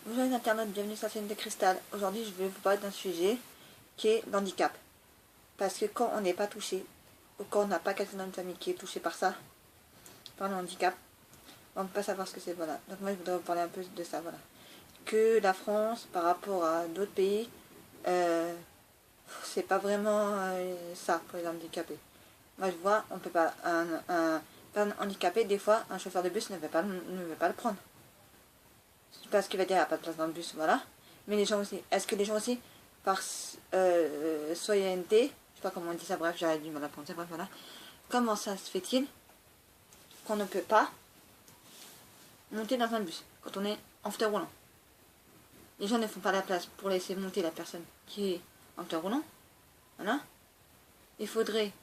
Bonjour les internautes, bienvenue sur la chaîne de Cristal. Aujourd'hui, je vais vous parler d'un sujet qui est l'handicap. Parce que quand on n'est pas touché, ou quand on n'a pas quelqu'un dans une famille qui est touché par ça, par le handicap, on ne peut pas savoir ce que c'est, voilà. Donc moi, je voudrais vous parler un peu de ça, voilà. Que la France, par rapport à d'autres pays, c'est pas vraiment ça pour les handicapés. Moi, je vois, on peut pas, un handicapé, des fois, un chauffeur de bus ne veut pas le prendre. Parce qu'il va dire qu'il n'y a pas de place dans le bus, voilà. Mais les gens aussi, est-ce que les gens aussi, par citoyenneté, je sais pas comment on dit ça, bref, j'aurais du mal à prononcer, bref, voilà. Comment ça se fait-il qu'on ne peut pas monter dans un bus quand on est en fauteuil roulant? Les gens ne font pas la place pour laisser monter la personne qui est en fauteuil roulant, voilà. Il faudrait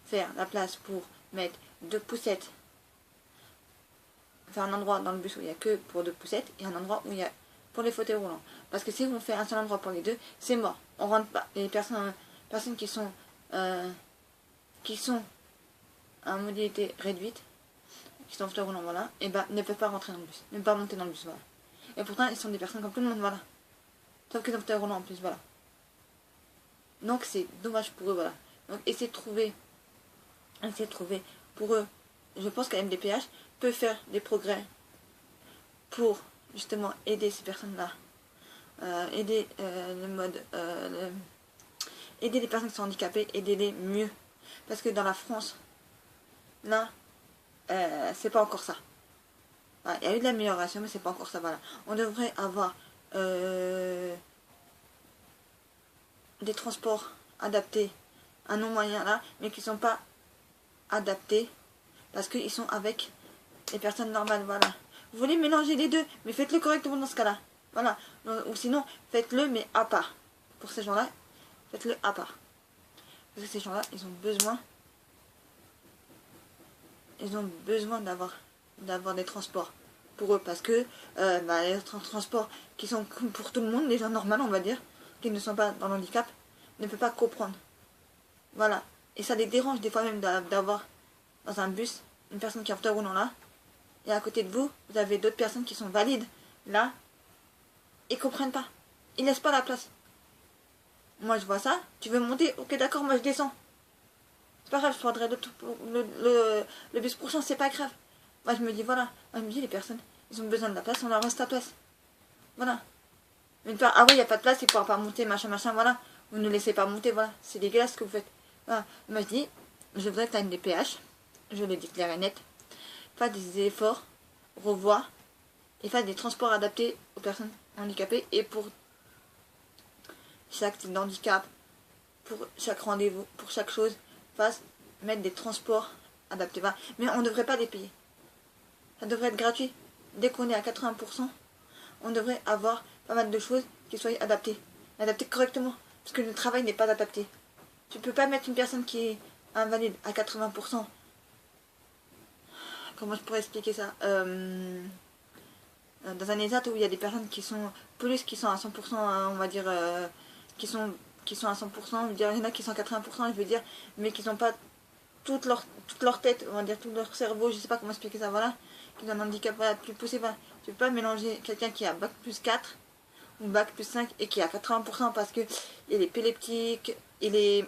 faire la place pour mettre 2 poussettes, faire un endroit dans le bus où il n'y a que pour 2 poussettes et un endroit où il y a pour les fauteuils roulants. Parce que si on fait un seul endroit pour les deux, c'est mort. On rentre pas. Les personnes qui sont à mobilité réduite, qui sont en fauteuil roulant, voilà, et ben ne peuvent pas rentrer dans le bus, ne peuvent pas monter dans le bus, voilà. Et pourtant, ils sont des personnes comme tout le monde, voilà. Sauf qu'ils sont en fauteuil roulant en plus, voilà. Donc c'est dommage pour eux, voilà. Donc essayez de trouver pour eux. Je pense que la MDPH peut faire des progrès pour justement aider ces personnes-là, aider aider les personnes qui sont handicapées, aider les mieux. Parce que dans la France, là, c'est pas encore ça. Voilà, il y a eu de l'amélioration, mais c'est pas encore ça. Voilà. On devrait avoir des transports adaptés à nos moyens là, mais qui sont pas adaptés parce qu'ils sont avec les personnes normales. Voilà. Vous voulez mélanger les deux, mais faites-le correctement dans ce cas-là. Voilà. Ou sinon, faites-le, mais à part. Pour ces gens-là, faites-le à part. Parce que ces gens-là, ils ont besoin d'avoir des transports pour eux. Parce que les transports qui sont pour tout le monde, les gens normaux, on va dire, qui ne sont pas dans le handicap, ne peuvent pas comprendre. Voilà. Et ça les dérange des fois même d'avoir dans un bus une personne qui est en fauteuil roulant là. Et à côté de vous, vous avez d'autres personnes qui sont valides là. Ils comprennent pas. Ils laissent pas la place. Moi je vois ça. Tu veux monter? Ok d'accord, moi je descends. C'est pas grave, je prendrai le bus prochain, c'est pas grave. Moi je me dis voilà. Moi je me dis les personnes, ils ont besoin de la place, on leur reste la place. Voilà. Une part, ah oui, il n'y a pas de place, ils ne pourront pas monter, machin, voilà. Vous ne laissez pas monter, voilà. C'est dégueulasse ce que vous faites. Voilà. Moi je dis, je voudrais que tu aies une DPH, je le dis clair et net, fasse des efforts, revoie, et fasse des transports adaptés aux personnes handicapées et pour chaque type d'handicap, pour chaque rendez-vous, pour chaque chose, mettre des transports adaptés. Voilà. Mais on ne devrait pas les payer. Ça devrait être gratuit. Dès qu'on est à 80%, on devrait avoir pas mal de choses qui soient adaptées correctement. Parce que le travail n'est pas adapté. Tu peux pas mettre une personne qui est invalide à 80%. Comment je pourrais expliquer ça dans un ESAT où il y a des personnes qui sont qui sont à 100%, on va dire, qui sont à 100%, il y en a qui sont à 80%, je veux dire, mais qui n'ont pas toute leur tête, on va dire tout leur cerveau, je sais pas comment expliquer ça, voilà, qui ont un handicap plus poussé, voilà. Tu peux pas mélanger quelqu'un qui a bac plus 4 ou bac plus 5 et qui a 80% parce que il est épileptique, il est,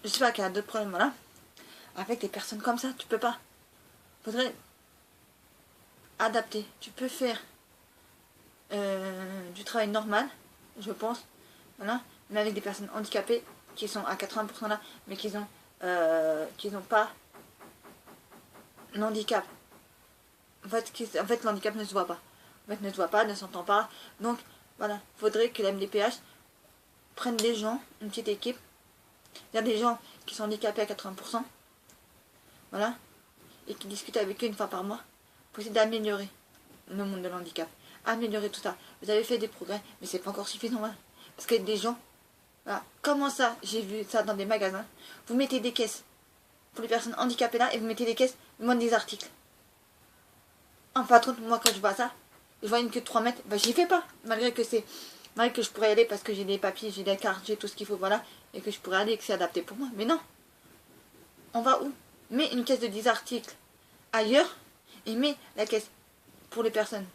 je sais pas, qui a d'autres problèmes, voilà. Avec des personnes comme ça, tu peux pas. Faudrait adapter. Tu peux faire du travail normal, je pense, voilà, mais avec des personnes handicapées qui sont à 80% là, mais qui n'ont pas l'handicap. En fait, l'handicap ne se voit pas. En fait, ne se voit pas, ne s'entend pas. Donc, voilà, faudrait que la MDPH prenne des gens, une petite équipe. Il y a des gens qui sont handicapés à 80%, voilà, et qui discutent avec eux une fois par mois pour essayer d'améliorer le monde de l'handicap. Améliorer tout ça. Vous avez fait des progrès, mais c'est pas encore suffisant, hein, parce que des gens, voilà, comment ça, j'ai vu ça dans des magasins, vous mettez des caisses pour les personnes handicapées là, et vous mettez des caisses, moins des articles. En patron, moi quand je vois ça, je vois une queue de 3 mètres, bah j'y vais pas, malgré que je pourrais y aller parce que j'ai des papiers, j'ai des cartes, j'ai tout ce qu'il faut, voilà, et que je pourrais aller et que c'est adapté pour moi. Mais non, on va où? Mets une caisse de 10 articles ailleurs et mets la caisse pour les personnes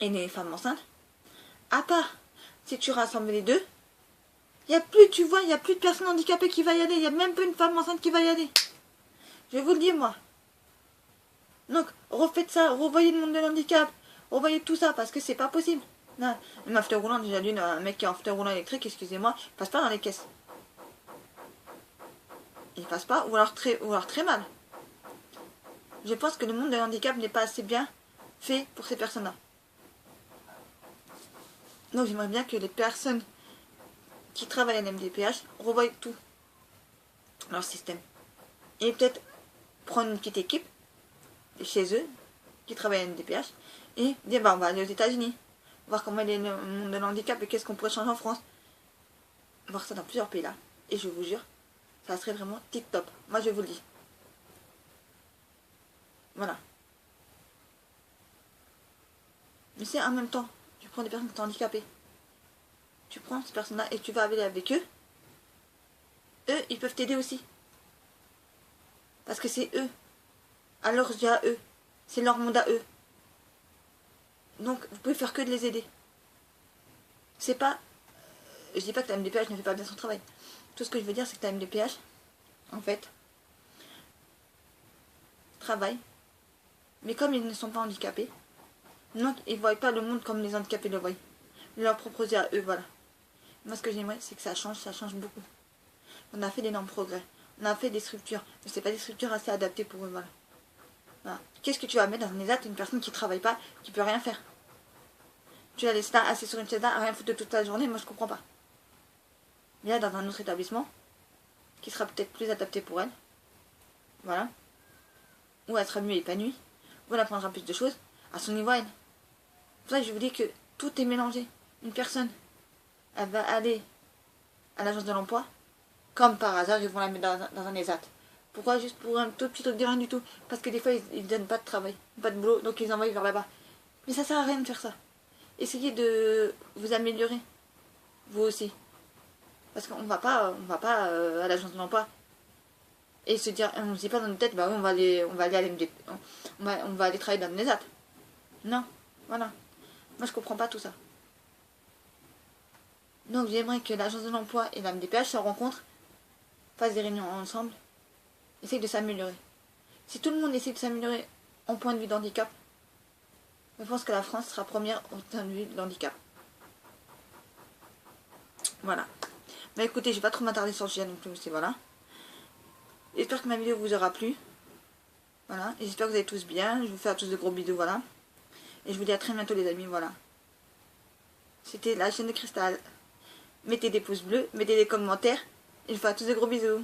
et les femmes enceintes, à part si tu rassembles les deux, il n'y a plus, tu vois, il n'y a plus de personnes handicapées qui va y aller. Il n'y a même pas une femme enceinte qui va y aller. Je vous le dis, moi. Donc, refaites ça, revoyez le monde de l'handicap, revoyez tout ça, parce que c'est pas possible. Non, un fauteuil roulant, déjà d'une, un mec qui a un fauteuil roulant électrique, excusez-moi, il passe pas dans les caisses. Il passe pas, ou alors très mal. Je pense que le monde de l'handicap n'est pas assez bien fait pour ces personnes-là. Donc, j'aimerais bien que les personnes qui travaillent à l'MDPH revoient tout leur système. Et peut-être prendre une petite équipe chez eux qui travaillent à l'MDPH et dire bah, on va aller aux États-Unis, voir comment est le monde de l'handicap et qu'est-ce qu'on pourrait changer en France. Voir ça dans plusieurs pays là. Et je vous jure, ça serait vraiment tip top. Moi je vous le dis. Voilà. Mais c'est en même temps, tu prends des personnes qui sont handicapées. Tu prends ces personnes-là et tu vas aller avec eux. Eux, ils peuvent t'aider aussi. Parce que c'est eux. Alors je dis à eux. C'est leur monde à eux. Donc vous pouvez faire que de les aider. C'est pas... Je dis pas que la MDPH ne fait pas bien son travail. Tout ce que je veux dire, c'est que la MDPH, en fait, travaille. Mais comme ils ne sont pas handicapés, donc ils ne voient pas le monde comme les handicapés le voient. Ils leur proposer à eux, voilà. Moi, ce que j'aimerais, c'est que ça change beaucoup. On a fait d'énormes progrès. On a fait des structures. Mais c'est pas des structures assez adaptées pour eux, voilà. Voilà. Qu'est-ce que tu vas mettre dans un ESAT une personne qui ne travaille pas, qui peut rien faire? Tu la laisses là, assis sur une chaise là, à rien foutre de toute la journée, moi je comprends pas. Mais là, dans un autre établissement, qui sera peut-être plus adapté pour elle, voilà, où elle sera mieux épanouie, où elle apprendra plus de choses, à son niveau elle. C'est pour ça que je vous dis que tout est mélangé. Une personne, elle va aller à l'agence de l'emploi, comme par hasard, ils vont la mettre dans un ESAT. Pourquoi? Juste pour un tout petit truc de rien du tout. Parce que des fois, ils ne donnent pas de travail, pas de boulot, donc ils envoient vers là-bas. Mais ça sert à rien de faire ça. Essayez de vous améliorer, vous aussi. Parce qu'on va pas à l'agence de l'emploi et se dire, on ne se dit pas dans notre tête, bah oui, on va aller à l'MD, on va aller travailler dans le ESAT. Non, voilà. Moi, je comprends pas tout ça. Donc, j'aimerais que l'agence de l'emploi et la MDPH se rencontrent, fassent des réunions ensemble, essayent de s'améliorer. Si tout le monde essaie de s'améliorer en point de vue d'handicap, je pense que la France sera première au point de vue de l'handicap. Voilà. Bah écoutez, je vais pas trop m'attarder sur le sujet non plus, c'est voilà. J'espère que ma vidéo vous aura plu. Voilà. Et j'espère que vous allez tous bien. Je vous fais à tous de gros bisous, voilà. Et je vous dis à très bientôt les amis, voilà. C'était la chaîne de Cristal. Mettez des pouces bleus, mettez des commentaires. Et je vous fais à tous de gros bisous.